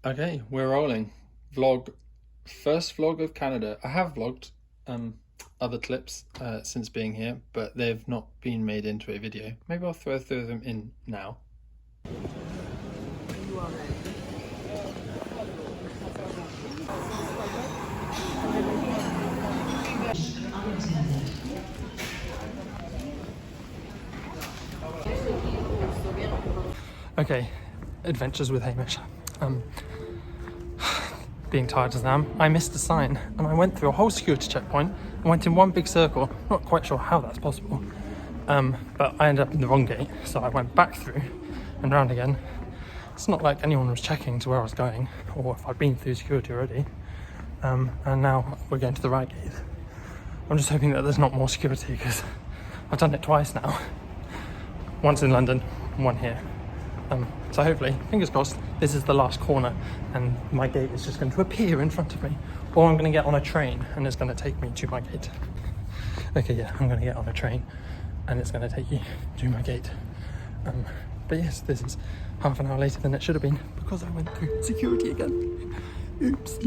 Okay, we're rolling. First vlog of Canada. I have vlogged other clips since being here, but they've not been made into a video. Maybe I'll throw them in now. Okay, adventures with Hamish. Being tired as I am, I missed a sign and I went through a whole security checkpoint and went in one big circle. Not quite sure how that's possible, but I ended up in the wrong gate, so I went back through and round again. It's not like anyone was checking to where I was going or if I'd been through security already, and now we're going to the right gate. I'm just hoping that there's not more security because I've done it twice now. Once in London, one here. So hopefully, fingers crossed, this is the last corner and my gate is just going to appear in front of me, or I'm going to get on a train and it's going to take me to my gate. Okay, yeah, I'm going to get on a train and it's going to take you to my gate. But yes, this is half an hour later than it should have been because I went through security again. Oops.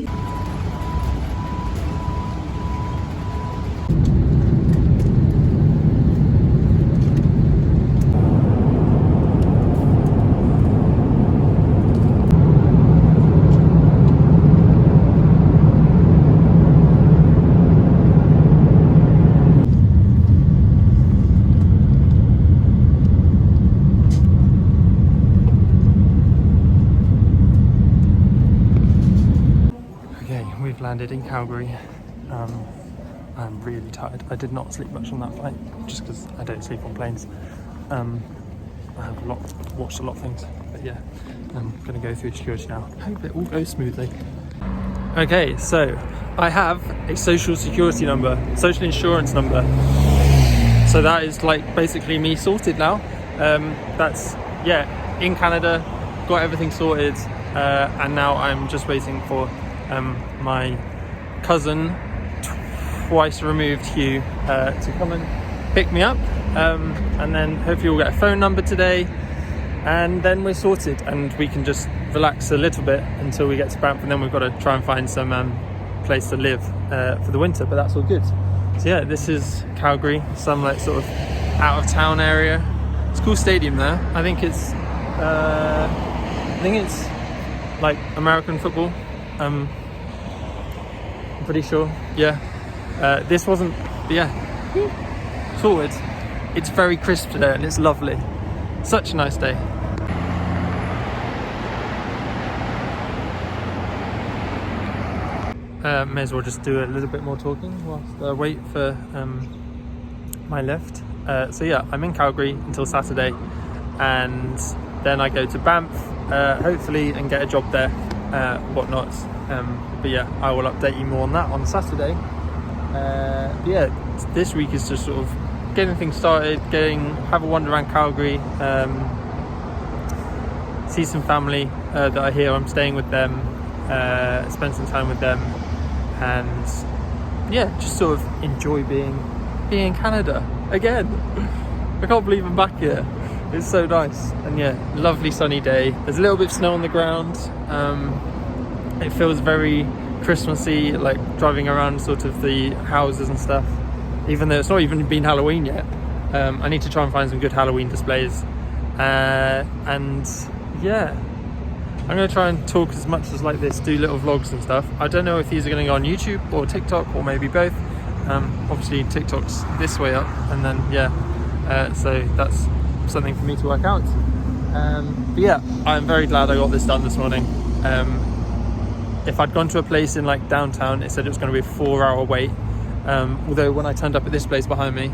We've landed in Calgary. I'm really tired. I did not sleep much on that flight just because I don't sleep on planes. I have watched a lot of things, but yeah, I'm gonna go through security now. Hope it all goes smoothly. Okay, so I have a social security number, social insurance number. So that is like basically me sorted now. That's, yeah, in Canada, got everything sorted, and now I'm just waiting for my cousin, twice removed Hugh, to come and pick me up, and then hopefully we'll get a phone number today, and then we're sorted and we can just relax a little bit until we get to Banff, and then we've got to try and find some place to live for the winter, but that's all good. So yeah, this is Calgary, some like sort of out of town area. It's a cool stadium there. I think it's like American football. I'm pretty sure, yeah. This wasn't, yeah, sorted. It's very crisp today and it's lovely. Such a nice day. May as well just do a little bit more talking whilst I wait for my lift. So yeah, I'm in Calgary until Saturday, and then I go to Banff, hopefully, and get a job there. Whatnot, but yeah, I will update you more on that on Saturday. Yeah, this week is just sort of getting things started, have a wander around Calgary, see some family that are here. I'm staying with them, spend some time with them, and yeah, just sort of enjoy being in Canada again. I can't believe I'm back here. It's so nice, and yeah, lovely sunny day. There's a little bit of snow on the ground. It feels very Christmassy, like driving around sort of the houses and stuff, even though it's not even been Halloween yet. I need to try and find some good Halloween displays, and yeah, I'm going to try and talk as much as like this, do little vlogs and stuff. I don't know if these are going to go on YouTube or TikTok or maybe both. Obviously TikTok's this way up, and then yeah, so that's something for me to work out. But yeah, I'm very glad I got this done this morning. If I'd gone to a place in like downtown, it said it was going to be a 4-hour wait, although when I turned up at this place behind me,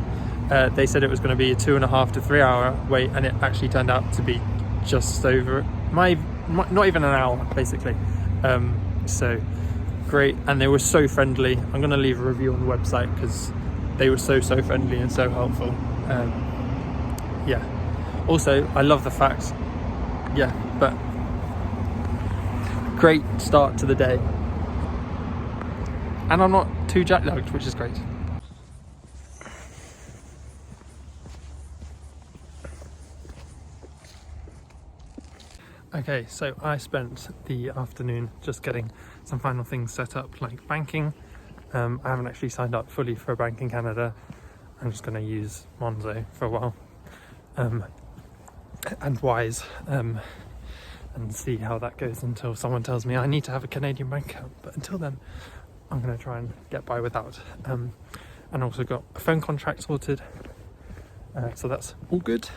they said it was going to be a 2.5 to 3 hour wait, and it actually turned out to be just over not even an hour basically. So great, and they were so friendly. I'm going to leave a review on the website because they were so friendly and so helpful. Yeah, also I love the fact, yeah, but great start to the day, and I'm not too jet lagged, which is great. Okay, so I spent the afternoon just getting some final things set up, like banking. I haven't actually signed up fully for a bank in Canada. I'm just going to use Monzo for a while, and Wise, and see how that goes until someone tells me I need to have a Canadian bank account. But until then, I'm going to try and get by without. And also got a phone contract sorted, so that's all good.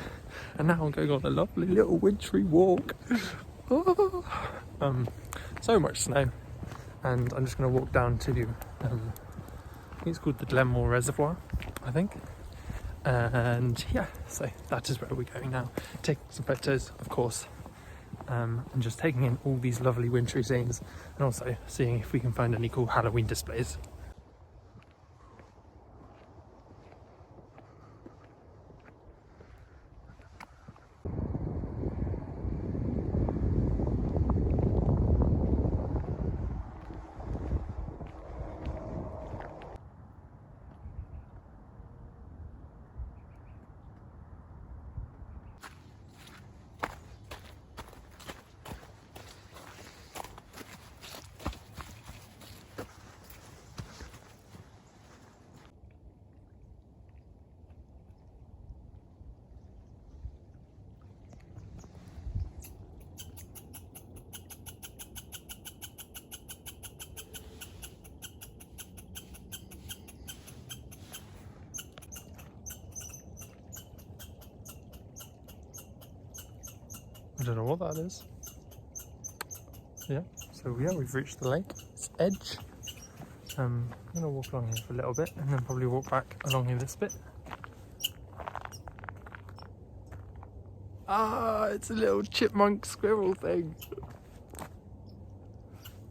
And now I'm going on a lovely little wintry walk. So much snow, and I'm just going to walk down to I think it's called the Glenmore Reservoir, I think. And yeah, so that is where we're going now. Taking some photos, of course, and just taking in all these lovely wintry scenes, and also seeing if we can find any cool Halloween displays. I don't know what that is. Yeah, so yeah, we've reached the lake. It's Edge. I'm gonna walk along here for a little bit and then probably walk back along here this bit. Ah, it's a little chipmunk squirrel thing.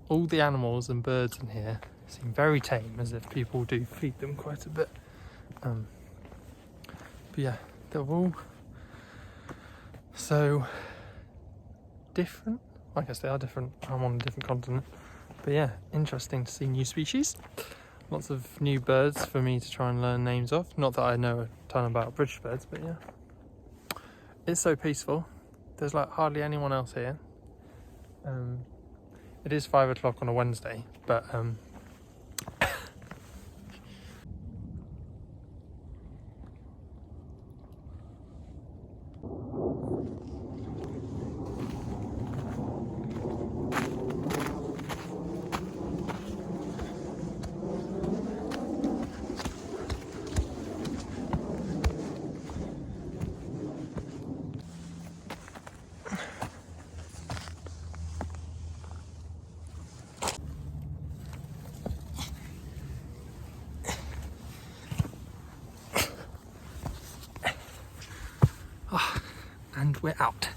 All the animals and birds in here seem very tame, as if people do feed them quite a bit. But yeah, they're all so different. I guess they are different. I'm on a different continent. But yeah, interesting to see new species. Lots of new birds for me to try and learn names of. Not that I know a ton about British birds, but yeah. It's so peaceful. There's like hardly anyone else here. It is 5 o'clock on a Wednesday, but and we're out.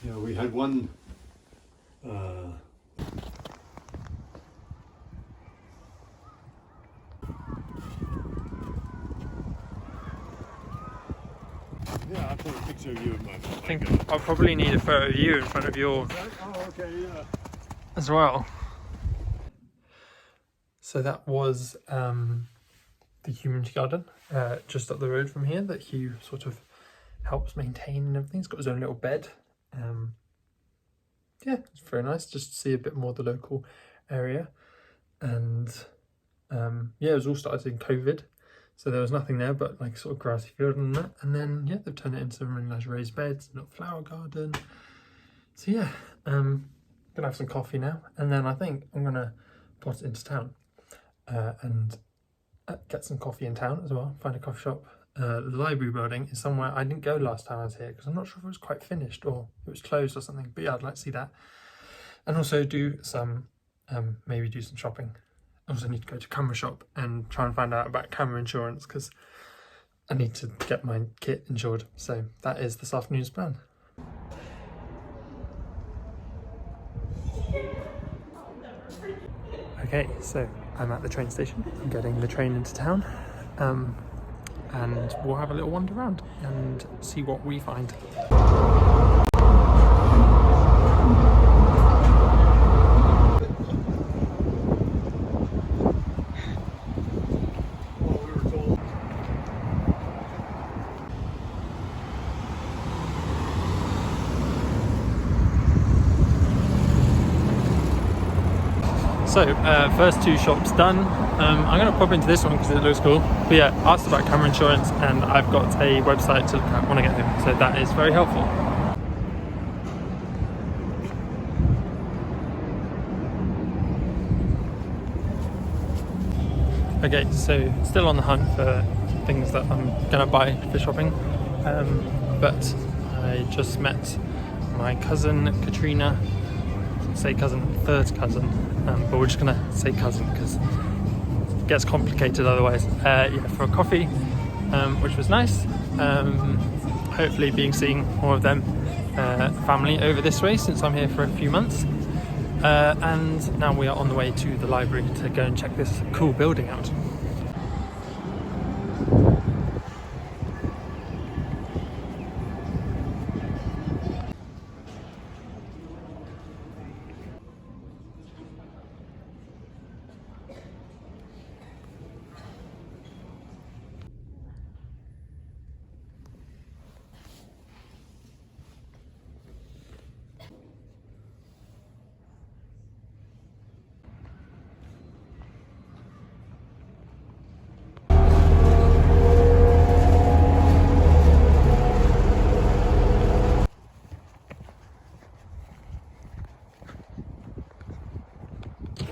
Yeah, we had one yeah, I'll put a picture of you in my phone. I think I'll probably need a photo of you in front of your Oh, okay, yeah. as well. So that was the community garden just up the road from here that Hugh sort of helps maintain and everything. He's got his own little bed. Yeah, it's very nice just to see a bit more of the local area. And yeah, it was all started in COVID, so there was nothing there but like sort of grassy field and that. And then yeah, they've turned it into some really nice raised beds, a little flower garden. So yeah, gonna have some coffee now, and then I think I'm gonna pop into town and get some coffee in town as well, find a coffee shop. The library building is somewhere I didn't go last time I was here because I'm not sure if it was quite finished or it was closed or something, but yeah, I'd like to see that. And also do some, maybe do some shopping. I also need to go to camera shop and try and find out about camera insurance because I need to get my kit insured. So that is this afternoon's plan. Okay, so I'm at the train station. I'm getting the train into town, and we'll have a little wander around and see what we find. So, first two shops done. I'm going to pop into this one because it looks cool. But yeah, asked about camera insurance and I've got a website to look at when I get home. So that is very helpful. Okay, so still on the hunt for things that I'm going to buy for shopping. But I just met my cousin Katrina. Say cousin, third cousin, but we're just gonna say cousin because it gets complicated otherwise. Yeah, for a coffee, which was nice. Hopefully seeing more of them family over this way since I'm here for a few months. And now we are on the way to the library to go and check this cool building out.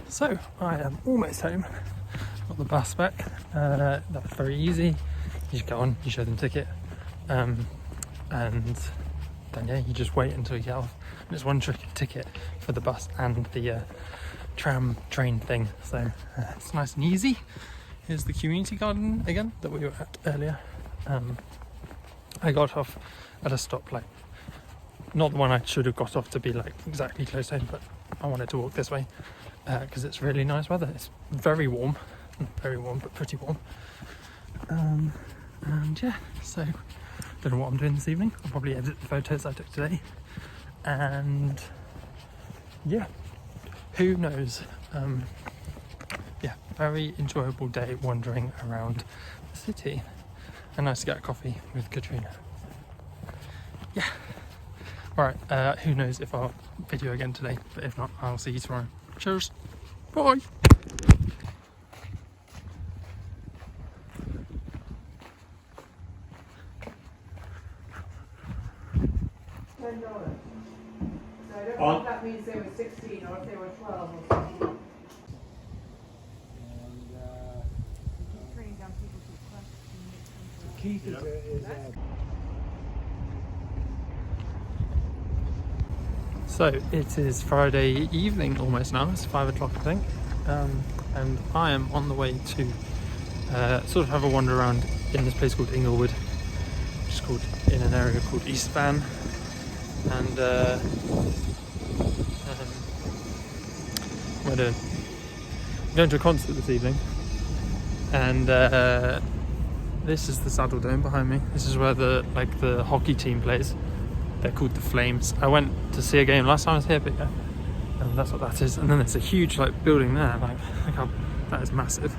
So I am almost home. Got the bus back. That's very easy. You just go on, you show them the ticket, and then yeah, you just wait until you get off. And it's one ticket for the bus and the tram train thing. So it's nice and easy. Here's the community garden again that we were at earlier. I got off at a stop, like not the one I should have got off to be like exactly close home, but I wanted to walk this way. Because it's really nice weather. It's very warm, not very warm, but pretty warm. And yeah, so don't know what I'm doing this evening. I'll probably edit the photos I took today. And yeah, who knows? Yeah, very enjoyable day wandering around the city. And nice to get a coffee with Katrina. Yeah. Alright, who knows if I'll video again today, but if not, I'll see you tomorrow. Cheers. Bye. $10. So I don't know if that means they were 16 or if they were 12 or something. Keith is So it is Friday evening almost now, it's 5 o'clock I think, and I am on the way to sort of have a wander around in this place called Inglewood, which is called in an area called East Van, and I'm going to a concert this evening, and this is the Saddle Dome behind me. This is where the hockey team plays. They're called the Flames. I went to see a game last time I was here, but yeah, that's what that is. And then there's a huge building there. Look how that is massive.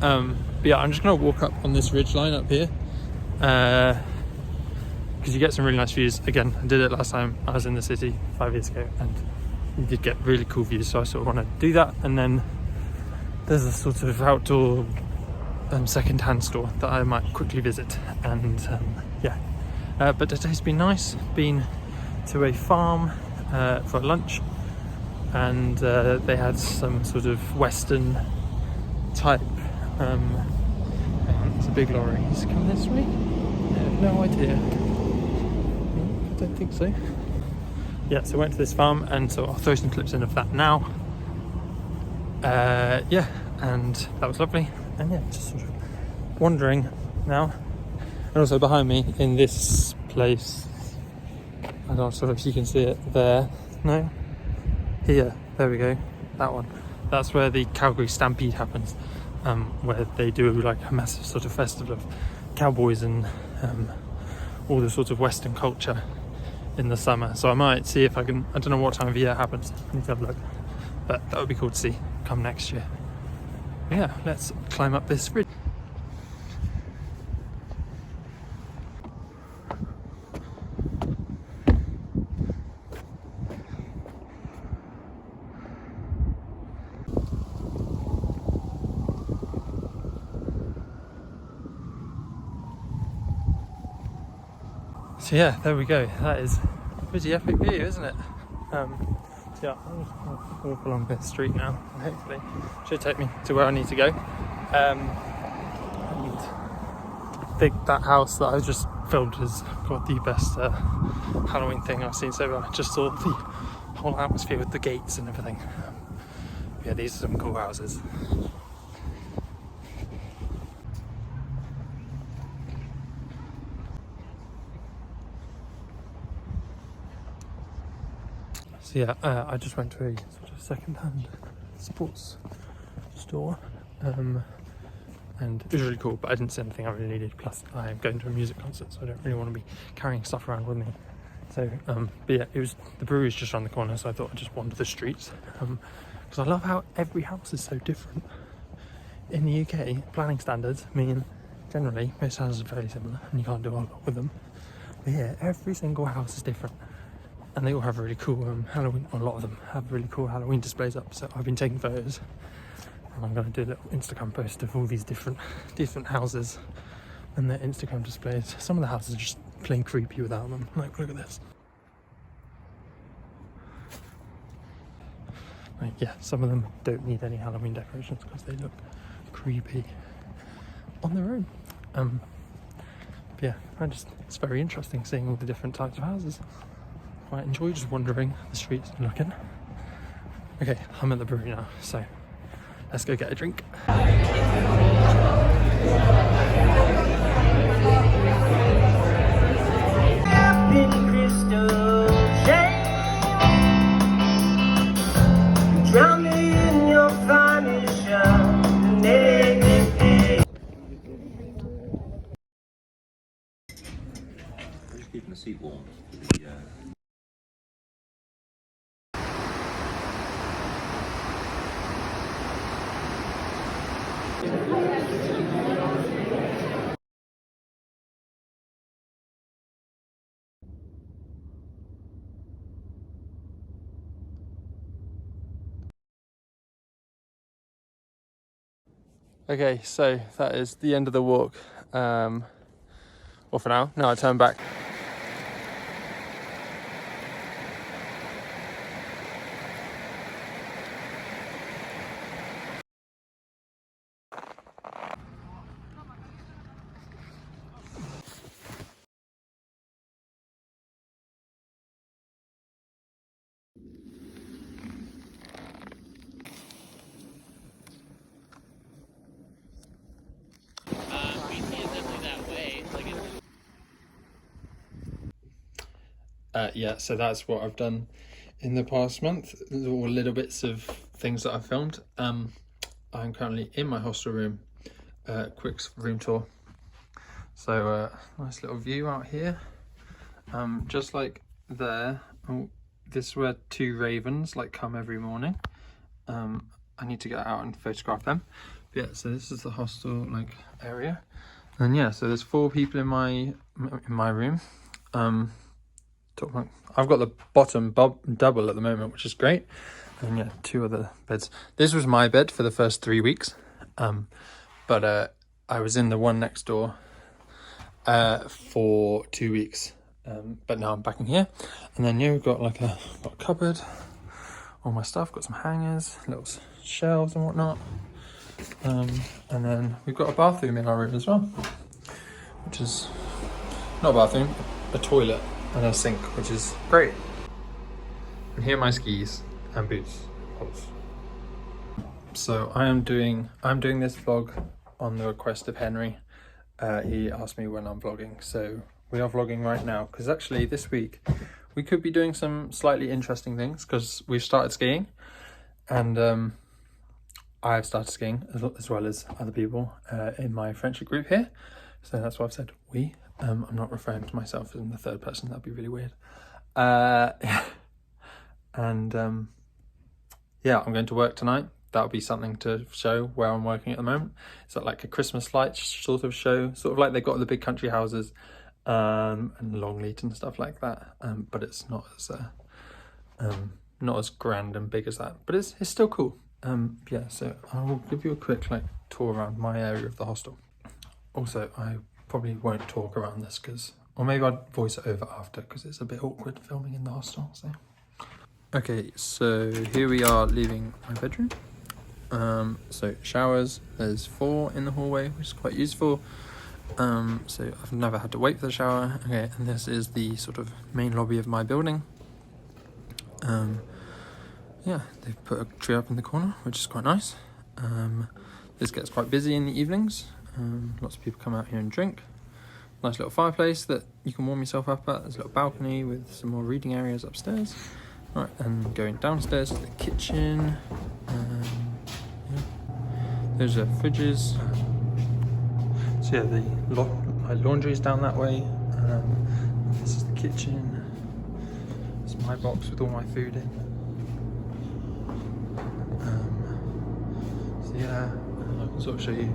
But yeah, I'm just gonna walk up on this ridge line up here because you get some really nice views. Again, I did it last time I was in the city 5 years ago, and you did get really cool views. So I sort of want to do that. And then there's a sort of outdoor second-hand store that I might quickly visit. And yeah. But today's been nice. Been to a farm for lunch, and they had some sort of Western type. It's a big lorry. Is it coming this way? I have no idea. I don't think so. Yeah, so I went to this farm, and so I'll throw some clips in of that now. Yeah, and that was lovely. And yeah, just sort of wandering now. And also behind me in this place, I don't know if you can see it there. No? Here, there we go. That one. That's where the Calgary Stampede happens, where they do like a massive sort of festival of cowboys and all the sort of Western culture in the summer. So I might see if I can, I don't know what time of year it happens, I need to have a look, but that would be cool to see come next year. Yeah, let's climb up this ridge. So yeah, there we go. That is a pretty epic view, isn't it? Yeah, I'm just going to walk along this street now, and hopefully it should take me to where I need to go. And I think that house that I just filmed has got the best Halloween thing I've seen so far. I just saw the whole atmosphere with the gates and everything. Yeah, these are some cool houses. So yeah, I just went to a sort of second-hand sports store, and it was really cool, but I didn't see anything I really needed. Plus, I am going to a music concert, so I don't really want to be carrying stuff around with me. So, but yeah, the brewery's just around the corner, so I thought I'd just wander the streets, because I love how every house is so different. In the UK, planning standards mean generally most houses are fairly similar, and you can't do a lot with them. But yeah, every single house is different. And they all have really cool Halloween, or a lot of them have really cool Halloween displays up. So I've been taking photos, and I'm going to do a little Instagram post of all these different houses and their Instagram displays. Some of the houses are just plain creepy without them. Like, look at this. Like, yeah, some of them don't need any Halloween decorations because they look creepy on their own. But yeah, it's very interesting seeing all the different types of houses. I enjoy just wandering the streets and looking. Okay, I'm at the brewery now, so let's go get a drink. Just keeping the seat warm. Okay, so that is the end of the walk. Well, for now. Now I turn back. Yeah, so that's what I've done in the past month. All little bits of things that I've filmed. I'm currently in my hostel room. Quick room tour. So nice little view out here. Just like there. Oh, this is where two ravens come every morning. I need to get out and photograph them. But yeah, so this is the hostel area. And yeah, so there's 4 people in my room. I've got the bottom double at the moment, which is great. And yeah, 2 other beds. This was my bed for the first 3 weeks, but I was in the one next door for 2 weeks, but now I'm back in here. And then we've got got a cupboard all my stuff. Got some hangers, little shelves and whatnot. And then we've got a bathroom in our room as well, which is not a bathroom, a toilet and a sink, which is great. And here are my skis and boots. So I'm doing this vlog on the request of Henry. He asked me when I'm vlogging, so we are vlogging right now, because actually this week we could be doing some slightly interesting things, because we've started skiing, and I've started skiing as well as other people in my friendship group here. So that's why I've said we. I'm not referring to myself in the third person, that'd be really weird. And yeah, I'm going to work tonight. That'll be something to show where I'm working at the moment. It's like a Christmas lights sort of show, sort of like they've got the big country houses and Longleat and stuff like that. But it's not as grand and big as that, but it's still cool. Yeah, so I will give you a quick like tour around my area of the hostel. Also, I probably won't talk around this or maybe I'd voice it over after, because it's a bit awkward filming in the hostel. So okay, so here we are leaving my bedroom. So showers, there's 4 in the hallway, which is quite useful. So I've never had to wait for the shower. Okay, and this is the sort of main lobby of my building. Yeah, they've put a tree up in the corner, which is quite nice. This gets quite busy in the evenings. Lots of people come out here and drink. Nice little fireplace that you can warm yourself up at. There's a little balcony with some more reading areas upstairs. Right, and going downstairs to the kitchen. Yeah. There's fridges. So yeah, my laundry's down that way. This is the kitchen. It's my box with all my food in. So yeah, I can sort of show you.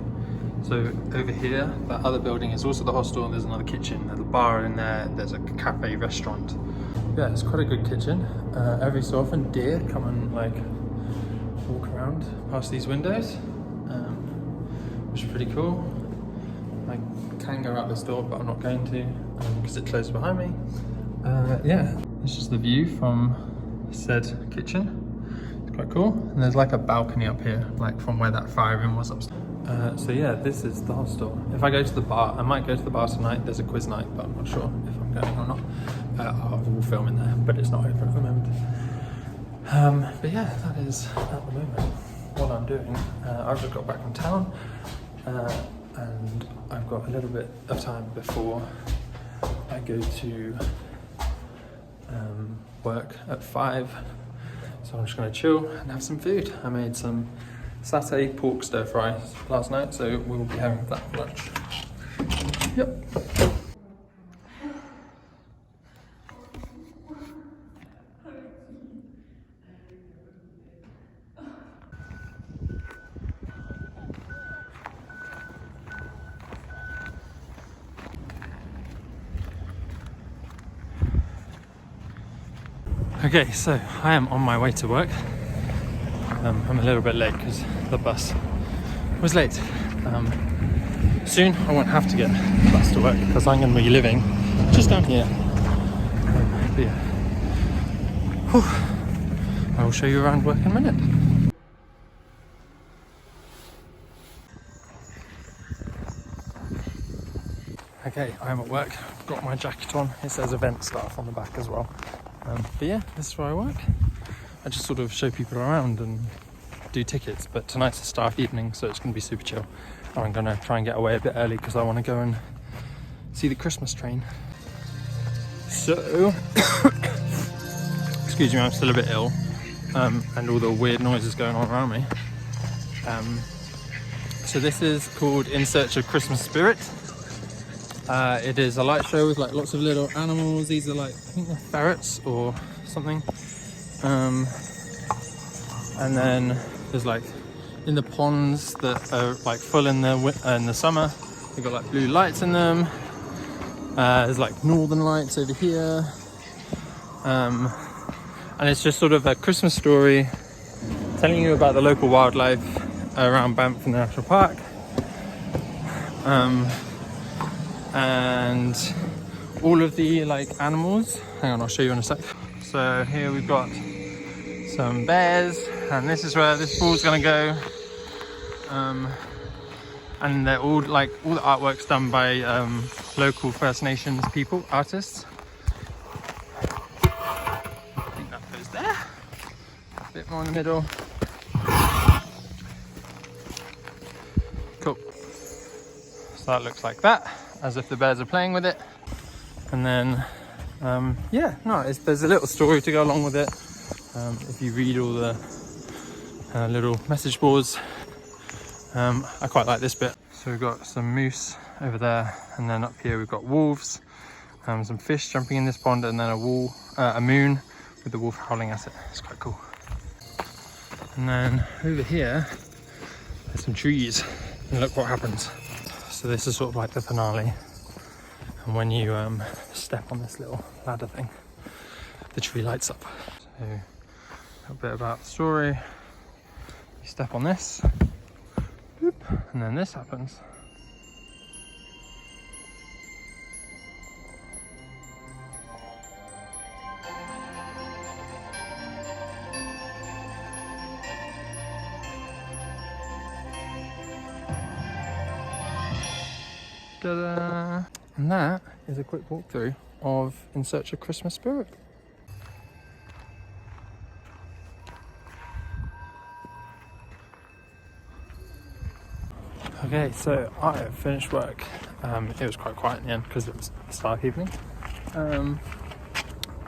So over here, that other building is also the hostel, and there's another kitchen. There's a bar in there. There's a cafe restaurant. Yeah, it's quite a good kitchen. Every so often deer come and like walk around past these windows, which is pretty cool. I can go out this door, but I'm not going to because it closes behind me. Yeah, this is the view from said kitchen. It's quite cool. And there's like a balcony up here, like from where that fire room was upstairs. So yeah, this is the hostel. If I go to the bar, I might go to the bar tonight. There's a quiz night, but I'm not sure if I'm going or not. I will film in there, but it's not open at the moment. But yeah, that is at the moment what I'm doing. I've just got back from town, and I've got a little bit of time before I go to work at 5. So I'm just going to chill and have some food. I made some satay pork stir fries last night, so we'll be having that for lunch. Yep. Okay, so I am on my way to work. I'm a little bit late because the bus was late. Soon I won't have to get the bus to work because I'm going to be living just down here. But yeah. Whew. I will show you around work in a minute. Okay, I'm at work. I've got my jacket on. It says event staff on the back as well. But yeah, this is where I work. I just sort of show people around and do tickets, but tonight's a staff evening, so it's going to be super chill. I'm going to try and get away a bit early because I want to go and see the Christmas train. So, excuse me, I'm still a bit ill, and all the weird noises going on around me. So this is called In Search of Christmas Spirit. It is a light show with like lots of little animals. These are like, I think they're ferrets or something. And then there's like in the ponds that are like full in the summer. They've got like blue lights in them. There's like northern lights over here. And it's just sort of a Christmas story telling you about the local wildlife around Banff National Park. And all of the like animals. Hang on, I'll show you in a sec. So here we've got some bears, and this is where this ball's gonna go. And they're all like, all the artwork's done by local First Nations people, artists. I think that goes there. A bit more in the middle. Cool. So that looks like that, as if the bears are playing with it. And then, yeah, no, there's a little story to go along with it. If you read all the little message boards, I quite like this bit. So we've got some moose over there, and then up here we've got wolves, some fish jumping in this pond, and then a moon with the wolf howling at it. It's quite cool. And then over here, there's some trees, and look what happens. So this is sort of like the finale. And when you step on this little ladder thing, the tree lights up. So a bit about the story. You step on this, boop, and then this happens. Ta-da! And that is a quick walkthrough of In Search of Christmas Spirit. Okay, so I have finished work. It was quite quiet in the end because it was a dark evening. Now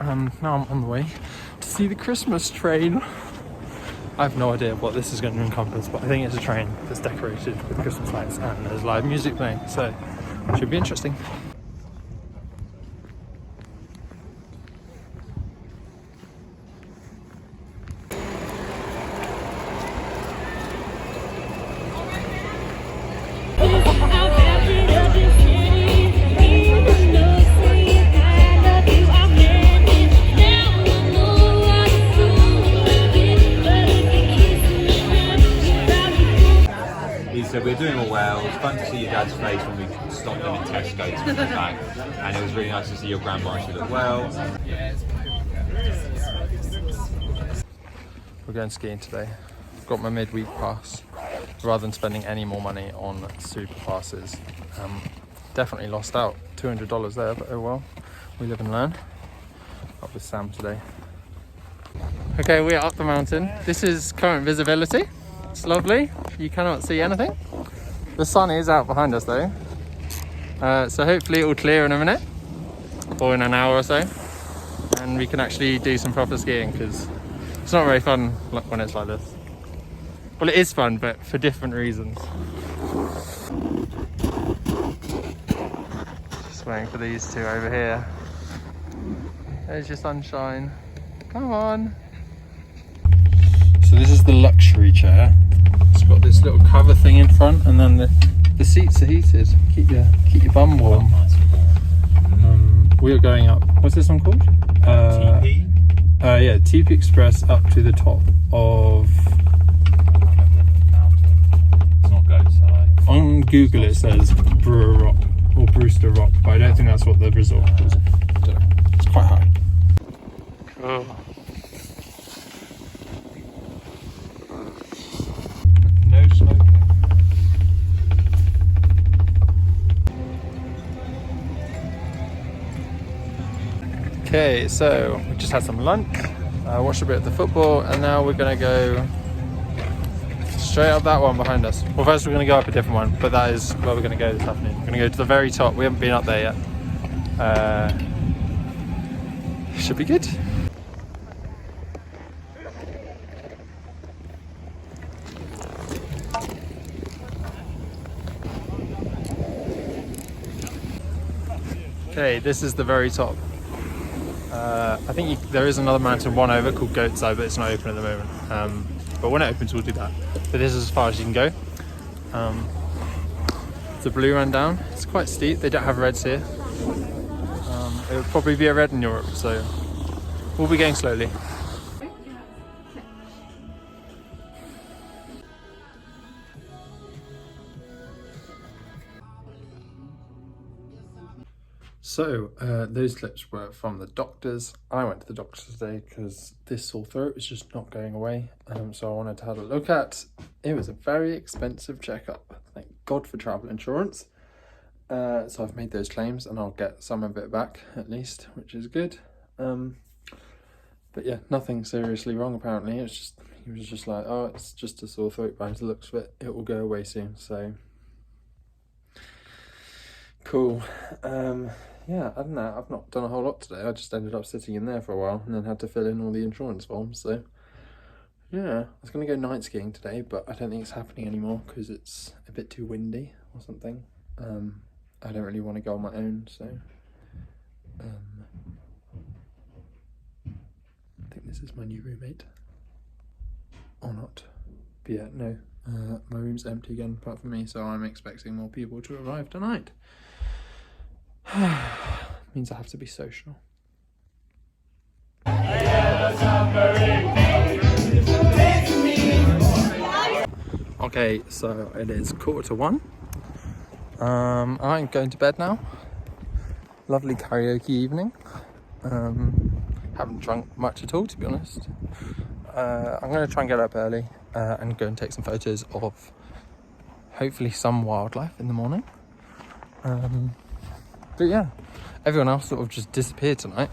I'm on the way to see the Christmas train. I have no idea what this is going to encompass, but I think it's a train that's decorated with Christmas lights and there's live music playing, so it should be interesting. So we're doing all well. It's fun to see your dad's face when we stopped them in Tesco to come back, and it was really nice to see your grandma. She looked well. We're going skiing today. I've got my midweek pass. Rather than spending any more money on super passes, definitely lost out. $200 there, but oh well. We live and learn. Up with Sam today. Okay, we are up the mountain. This is current visibility. It's lovely. You cannot see anything. The sun is out behind us though. So hopefully it will clear in a minute or in an hour or so, and we can actually do some proper skiing, because it's not very fun when it's like this. Well, it is fun, but for different reasons. Just waiting for these two over here. There's your sunshine. Come on. So this is the luxury chair. It's got this little cover thing in front, and then the seats are heated. Keep your bum warm. We are going up. What's this one called? TP? Yeah, TP Express up to the top of. It's not Goat's Eye. On Google it says Brewer Rock or Brewster Rock, but I don't think that's what the resort calls it. It's quite high. Cool. No smoking. Okay, so we just had some lunch, watched a bit of the football, and now we're gonna go straight up that one behind us. Well, first we're gonna go up a different one, but that is where we're gonna go this afternoon. We're gonna go to the very top. We haven't been up there yet. Should be good. Okay, this is the very top. I think there is another mountain one over called Goat's Eye, but it's not open at the moment. But when it opens, we'll do that. But this is as far as you can go. It's a blue run down. It's quite steep. They don't have reds here. It would probably be a red in Europe, so we'll be going slowly. So those clips were from the doctors. I went to the doctor today because this sore throat is just not going away. So I wanted to have a look at. It was a very expensive checkup. Thank God for travel insurance. So I've made those claims and I'll get some of it back at least, which is good. But yeah, nothing seriously wrong apparently. It's just, he was just like, oh, it's just a sore throat by the looks of it. It will go away soon. So cool. Yeah, other than that, I've not done a whole lot today. I just ended up sitting in there for a while and then had to fill in all the insurance forms. So yeah, I was going to go night skiing today, but I don't think it's happening anymore because it's a bit too windy or something. I don't really want to go on my own, so I think this is my new roommate. Or not. But yeah, no. My room's empty again apart from me, so I'm expecting more people to arrive tonight. Means I have to be social. Okay, so it is 1:45. I'm going to bed now. Lovely karaoke evening. Haven't drunk much at all, to be honest. I'm going to try and get up early and go and take some photos of hopefully some wildlife in the morning. But yeah, everyone else sort of just disappeared tonight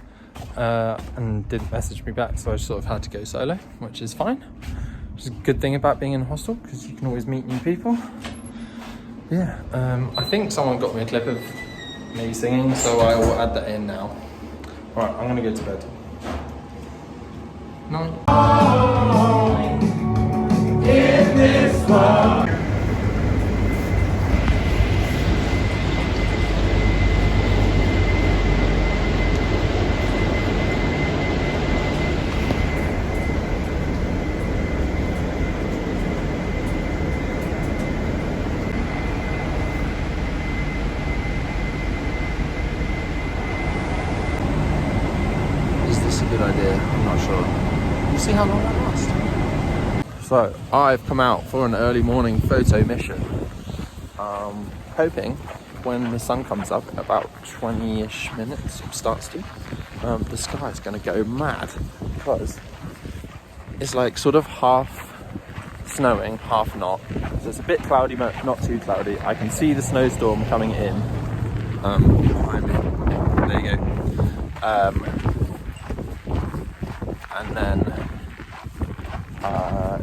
and didn't message me back, so I sort of had to go solo, which is fine. Which is a good thing about being in a hostel, because you can always meet new people. Yeah, I think someone got me a clip of me singing, so I will add that in now. Alright, I'm gonna go to bed. Night. In this world. Good idea, I'm not sure. We'll see how long that lasts. So I've come out for an early morning photo mission, hoping when the sun comes up in about 20-ish minutes, it starts to, the sky is going to go mad, because it's like sort of half snowing, half not. So it's a bit cloudy but not too cloudy. I can see the snowstorm coming in behind me. There you go. And then,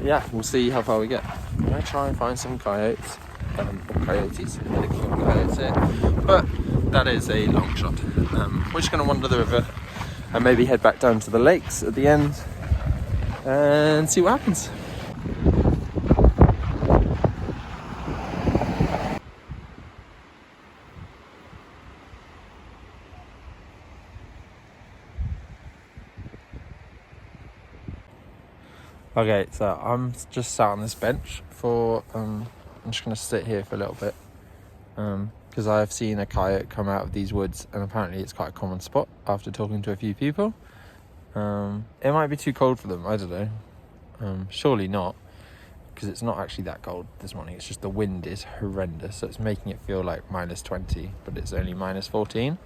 yeah, we'll see how far we get. I'm going to try and find some coyotes, or coyotes, they call them coyotes here, but that is a long shot. We're just going to wander the river and maybe head back down to the lakes at the end and see what happens. Okay, so I'm just sat on this bench for, I'm just going to sit here for a little bit, because I've seen a coyote come out of these woods, and apparently it's quite a common spot after talking to a few people. It might be too cold for them, I don't know. Surely not, because it's not actually that cold this morning. It's just the wind is horrendous, so it's making it feel like -20, but it's only -14,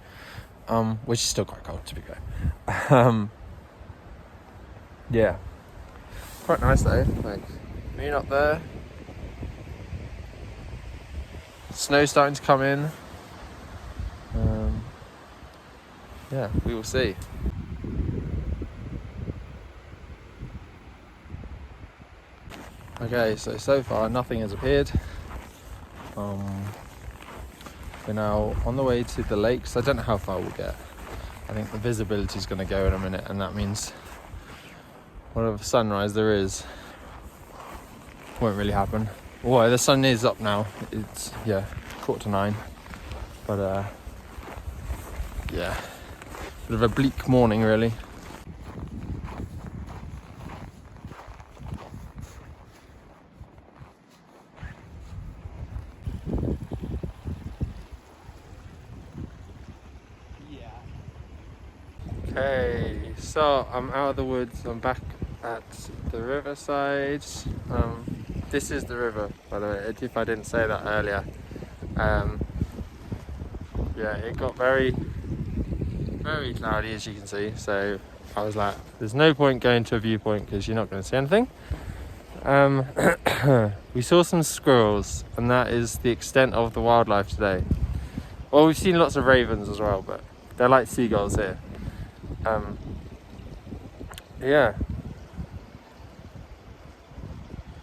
which is still quite cold, to be fair. Yeah. Quite nice though, like moon up there, snow starting to come in. Yeah, we will see. Okay, so far nothing has appeared. We're now on the way to the lakes. I don't know how far we'll get. I think the visibility is going to go in a minute, and that means whatever sunrise there is won't really happen. Well, the sun is up now. It's, yeah, 9:15. But yeah, bit of a bleak morning really. Okay, so I'm out of the woods. I'm back at the riverside. This is the river, by the way, if I didn't say that earlier. Yeah, it got very very cloudy, as you can see, so I was like, there's no point going to a viewpoint because you're not going to see anything. We saw some squirrels, and that is the extent of the wildlife today. Well, we've seen lots of ravens as well, but they're like seagulls here. Yeah,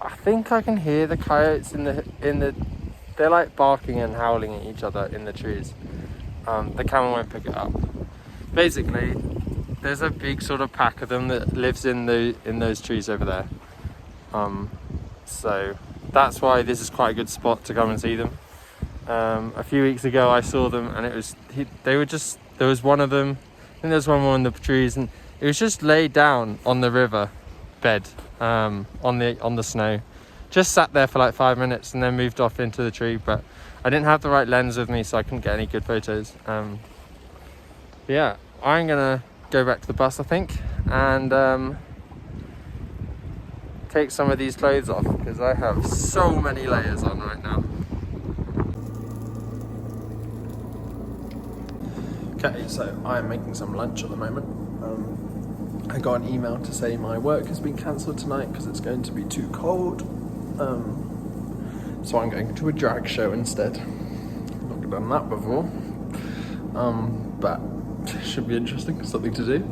I think I can hear the coyotes in the they're like barking and howling at each other in the trees. The camera won't pick it up. Basically, there's a big sort of pack of them that lives in those trees over there. So that's why this is quite a good spot to come and see them. A few weeks ago I saw them, and there was one of them, I think there was one more in the trees, and it was just laid down on the river bed, on the snow. Just sat there for like 5 minutes and then moved off into the tree, but I didn't have the right lens with me, so I couldn't get any good photos. Yeah, I'm gonna go back to the bus, I think, and take some of these clothes off because I have so many layers on right now. Okay, so I'm making some lunch at the moment. I got an email to say my work has been cancelled tonight because it's going to be too cold. So I'm going to a drag show instead. I've not done that before. But it should be interesting, something to do.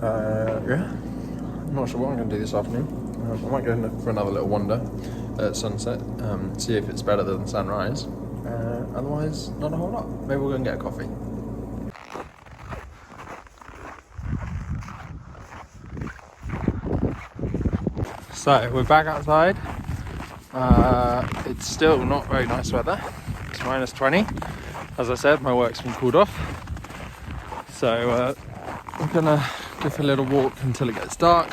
Yeah, I'm not sure what I'm going to do this afternoon. I might go for another little wander at sunset, see if it's better than sunrise. Otherwise, not a whole lot. Maybe we'll go and get a coffee. So we're back outside. It's still not very nice weather. It's -20. As I said, my work's been called off. So I'm gonna go for a little walk until it gets dark.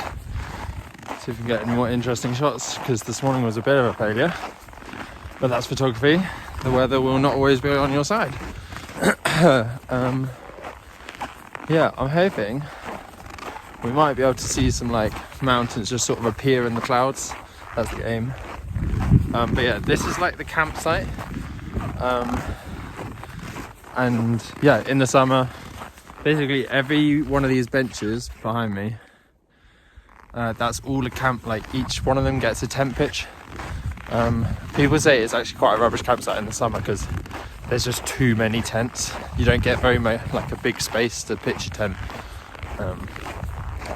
See if we can get any more interesting shots, because this morning was a bit of a failure. But that's photography. The weather will not always be on your side. Yeah, I'm hoping we might be able to see some like mountains just sort of appear in the clouds. That's the aim. But yeah, this is like the campsite. And yeah, in the summer, basically every one of these benches behind me, that's all a camp. Like each one of them gets a tent pitch. People say it's actually quite a rubbish campsite in the summer because there's just too many tents. You don't get very much like a big space to pitch a tent.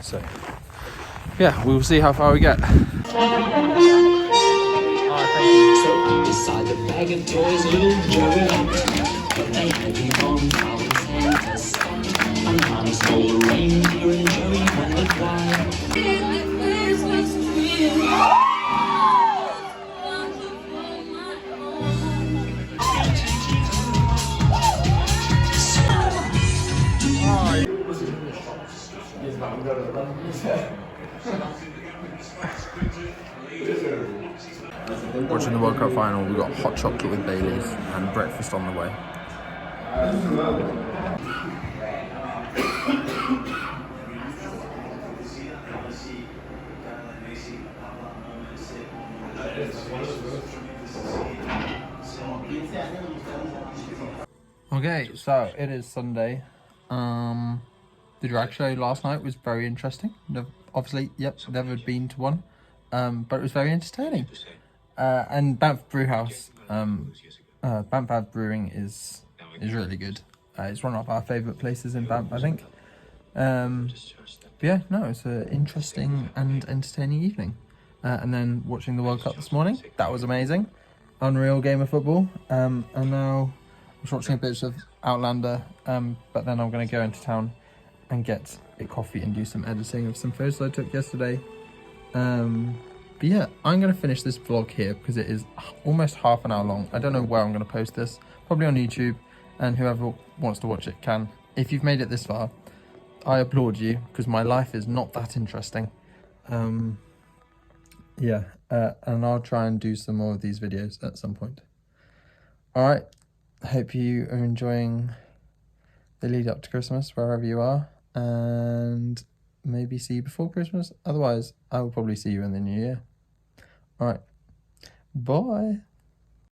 So yeah, we'll see how far we get. Beside the bag of toys, little Joey, they had him on Santa's son. And Mama stole the reindeer and Joey wondered why. Watching the World Cup final, we've got hot chocolate with Baileys and breakfast on the way. Okay, so it is Sunday. The drag show last night was very interesting. Obviously, yep, never been to one, but it was very entertaining. And Banff Brewhouse, Banff Brewing is really good. It's one of our favourite places in Banff, I think. But yeah, no, it's an interesting and entertaining evening. And then watching the World Cup this morning, that was amazing. Unreal game of football. And now I'm just watching a bit of Outlander, but then I'm going to go into town and get a coffee and do some editing of some photos I took yesterday. But yeah, I'm going to finish this vlog here because it is almost half an hour long. I don't know where I'm going to post this, probably on YouTube, and whoever wants to watch it can. If you've made it this far, I applaud you because my life is not that interesting. Yeah, and I'll try and do some more of these videos at some point. Alright, I hope you are enjoying the lead up to Christmas wherever you are, and maybe see you before Christmas. Otherwise, I will probably see you in the new year. Alright, bye.